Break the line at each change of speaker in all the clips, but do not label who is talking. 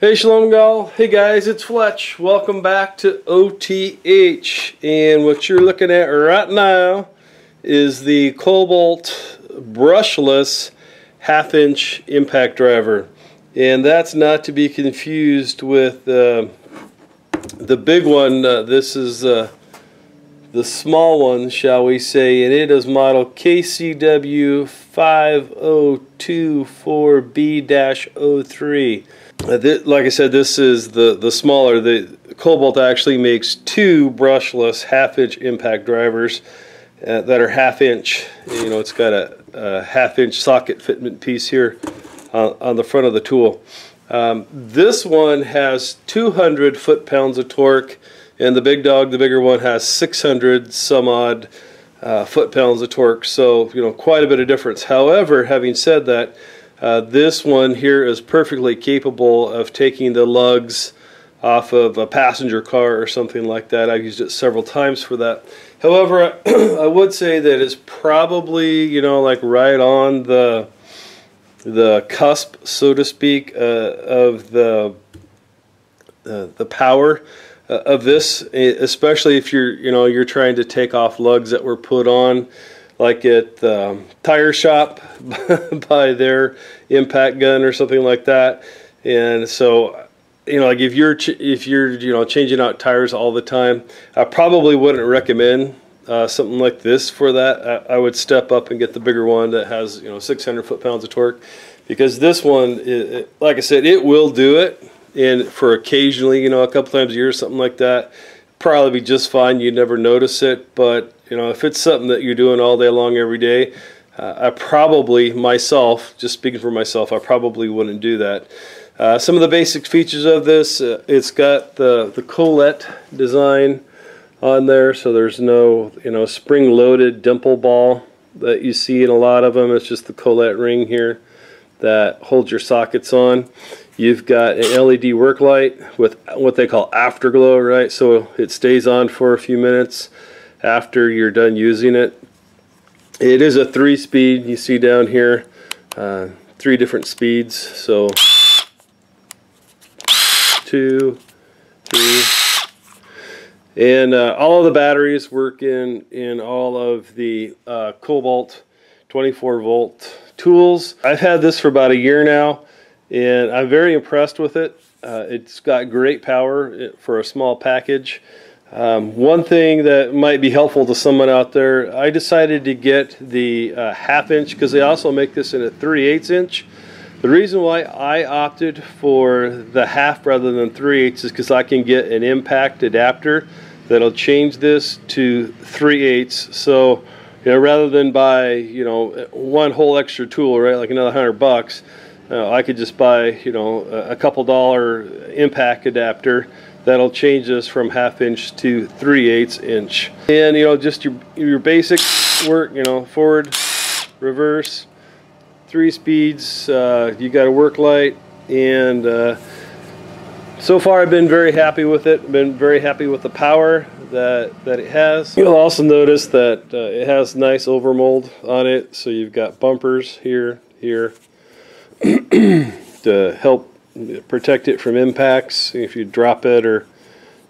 Hey Shalom Gal, hey guys, it's Fletch. Welcome back to OTH, and what you're looking at right now is the Kobalt brushless 1/2" impact driver, and that's not to be confused with the big one. This is the small one, shall we say, and it is model KCW 5024B-03. Like I said, this is the smaller. The Kobalt actually makes two brushless 1/2" impact drivers that are 1/2". You know, it's got a 1/2" socket fitment piece here on the front of the tool. This one has 200 foot-pounds of torque, and the big dog, the bigger one, has 600 some odd foot-pounds of torque. So, you know, quite a bit of difference. However, having said that, this one here is perfectly capable of taking the lugs off of a passenger car or something like that. I've used it several times for that. However, I would say that it's probably, you know, like right on the cusp, so to speak, of the power of this, especially if you're trying to take off lugs that were put on, like at the tire shop by their impact gun or something like that. And so, you know, like if you're changing out tires all the time, I probably wouldn't recommend something like this for that. I would step up and get the bigger one that has, you know, 600 foot-pounds of torque, because this one, like I said, it will do it. And for occasionally, you know, a couple times a year or something like that, probably be just fine. You'd never notice it. But you know, if it's something that you're doing all day long every day, I probably, myself, just speaking for myself, I probably wouldn't do that. Some of the basic features of this, it's got the collet design on there, so there's no, you know, spring-loaded dimple ball that you see in a lot of them. It's just the collet ring here that holds your sockets on. You've got an LED work light with what they call afterglow, right? So it stays on for a few minutes after you're done using it. It is a 3-speed. You see down here 3 different speeds. So 2, 3, and all of the batteries work in all of the Kobalt 24-volt tools. I've had this for about a year now, and I'm very impressed with it. It's got great power for a small package. One thing that might be helpful to someone out there, I decided to get the 1/2" because they also make this in a 3/8". The reason why I opted for the 1/2 rather than 3/8 is because I can get an impact adapter that'll change this to 3/8. So, you know, rather than buy, you know, one whole extra tool, right, like another $100, I could just buy, you know, a couple dollar impact adapter that'll change this from 1/2" to 3/8". And, you know, just your basic work, you know, forward, reverse, 3 speeds. You got a work light, and so far I've been very happy with it. Been very happy with the power that it has. You'll also notice that it has nice overmold on it, so you've got bumpers here to help protect it from impacts if you drop it or,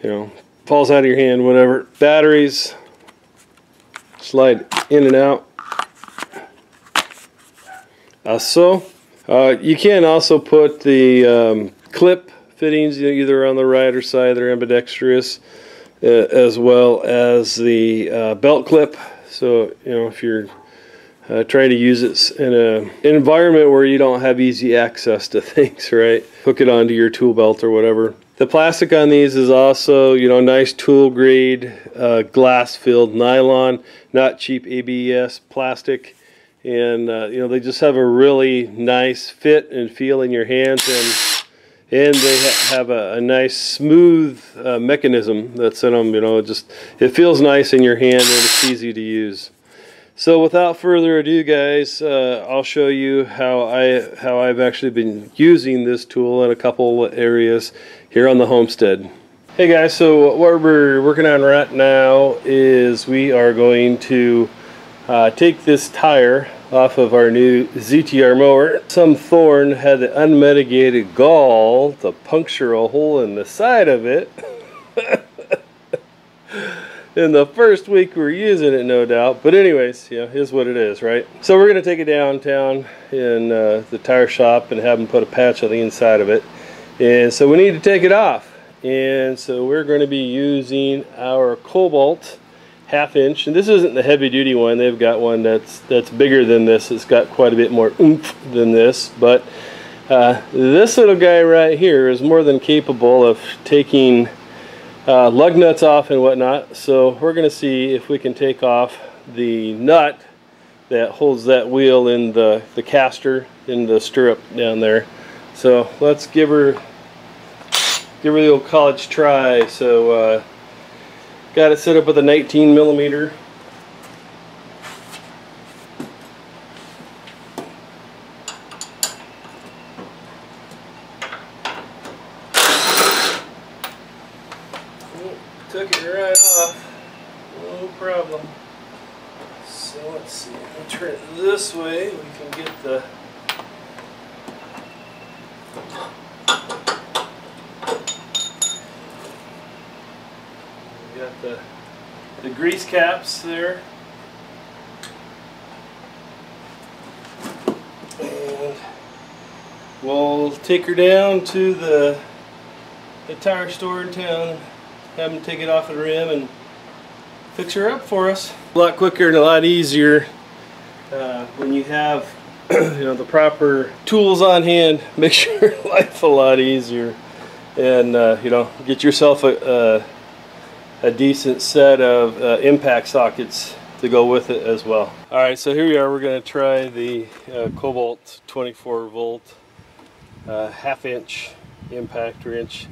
you know, falls out of your hand, whatever. Batteries slide in and out. You can also put the clip fittings either on the right or side. They're ambidextrous, as well as the belt clip. So, you know, if you're trying to use it in an environment where you don't have easy access to things, right? Hook it onto your tool belt or whatever. The plastic on these is also, you know, nice tool grade glass-filled nylon, not cheap ABS plastic, and you know, they just have a really nice fit and feel in your hands, and they have a nice smooth mechanism that's in them. You know, it feels nice in your hand and it's easy to use. So without further ado, guys, I'll show you how I've actually been using this tool in a couple areas here on the homestead. Hey guys, so what we're working on right now is we are going to take this tire off of our new ZTR mower. Some thorn had the unmitigated gall to puncture a hole in the side of it. In the first week we were using it, no doubt. But anyways, yeah, here's what it is, right? So we're going to take it downtown in the tire shop and have them put a patch on the inside of it. And so we need to take it off. And so we're going to be using our Kobalt 1/2 inch. And this isn't the heavy duty one. They've got one that's bigger than this. It's got quite a bit more oomph than this. But this little guy right here is more than capable of taking lug nuts off and whatnot. So we're going to see if we can take off the nut that holds that wheel in the caster in the stirrup down there. So let's give her the old college try. So got it set up with a 19mm. Took it right off, no problem. So let's see, I'll turn it this way, we can get the the grease caps there. And we'll take her down to the tire store in town, have them take it off the rim and fix her up for us. A lot quicker and a lot easier when you have the proper tools on hand. Makes your life a lot easier, and get yourself a decent set of impact sockets to go with it as well. Alright, so here we are. We're going to try the Kobalt 24v 1/2 inch impact wrench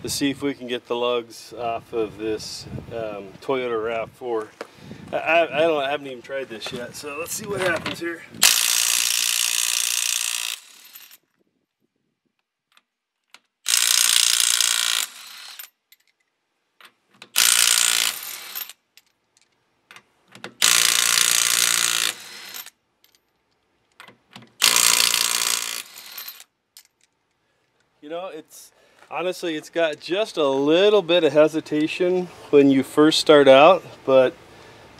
to see if we can get the lugs off of this Toyota RAV4. I haven't even tried this yet, so let's see what happens here. Honestly, it's got just a little bit of hesitation when you first start out, but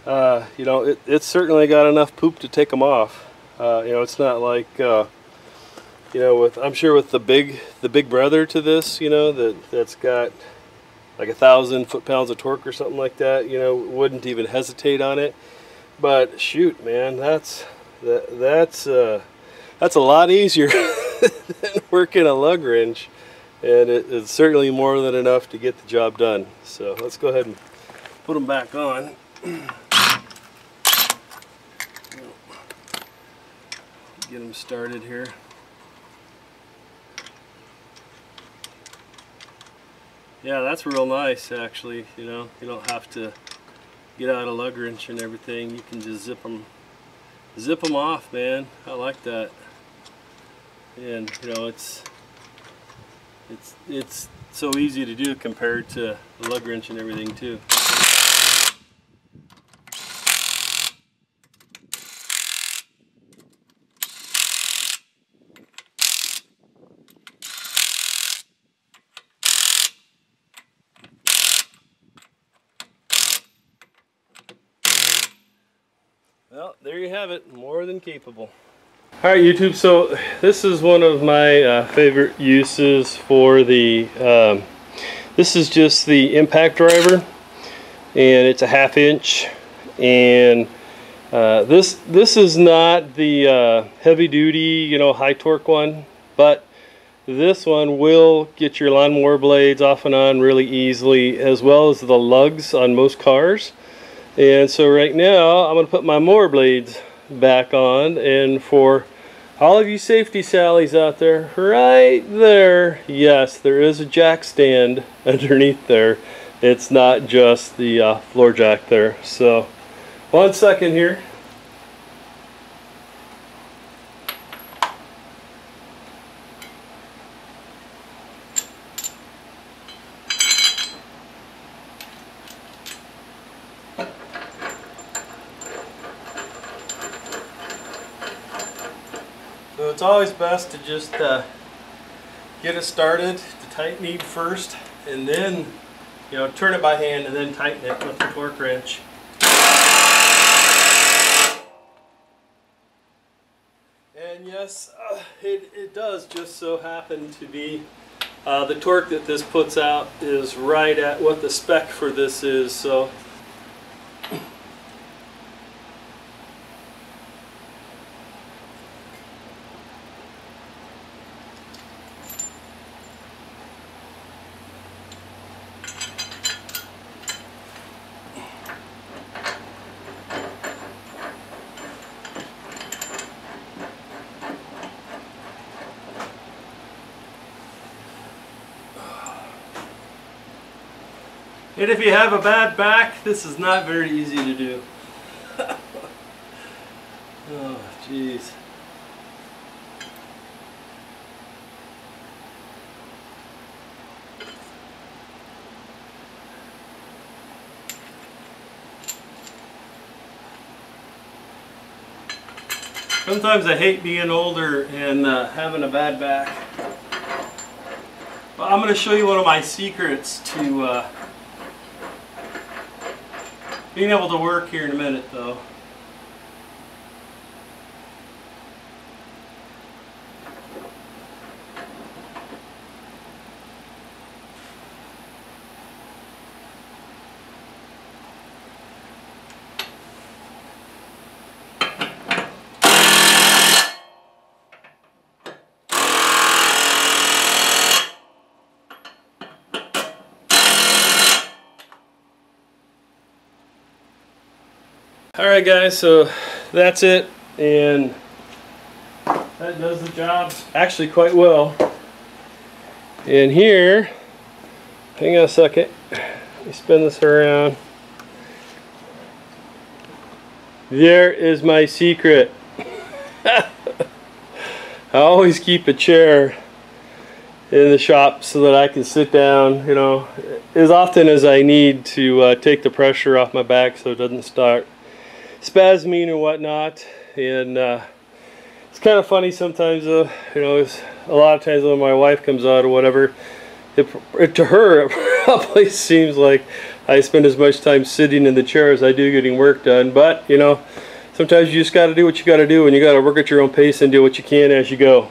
it's certainly got enough poop to take them off. It's not like I'm sure with the big brother to this, that's got like 1,000 foot-pounds of torque or something like that, wouldn't even hesitate on it. But shoot, man, that's a lot easier than working a lug wrench. And it's certainly more than enough to get the job done. So let's go ahead and put them back on. Get them started here. Yeah, that's real nice actually. You don't have to get out a lug wrench and everything. You can just zip them off, man. I like that. And it's so easy to do compared to the lug wrench and everything too. Well, there you have it, more than capable. Alright YouTube, so this is one of my favorite uses for the, this is just the impact driver, and it's a 1/2 inch, and this is not the heavy duty, high torque one, but this one will get your lawnmower blades off and on really easily, as well as the lugs on most cars. And so right now I'm going to put my mower blades back on, and for all of you safety sallies out there, right there, yes, there is a jack stand underneath there. It's not just the floor jack there. So 1 second here. it's always best to just get it started, to tighten it first, and then, you know, turn it by hand and then tighten it with the torque wrench. And yes, it does just so happen to be the torque that this puts out is right at what the spec for this is. So and if you have a bad back, this is not very easy to do. Oh, jeez. Sometimes I hate being older and having a bad back. But I'm going to show you one of my secrets to being able to work here in a minute, though. Alright guys, so that's it, and that does the job actually quite well. And here, hang on a second, let me spin this around. There is my secret. I always keep a chair in the shop so that I can sit down, you know, as often as I need to take the pressure off my back so it doesn't start spasming and whatnot. And it's kind of funny sometimes, you know, a lot of times when my wife comes out or whatever, to her it probably seems like I spend as much time sitting in the chair as I do getting work done. But you know, sometimes you just got to do what you got to do, and you got to work at your own pace and do what you can as you go.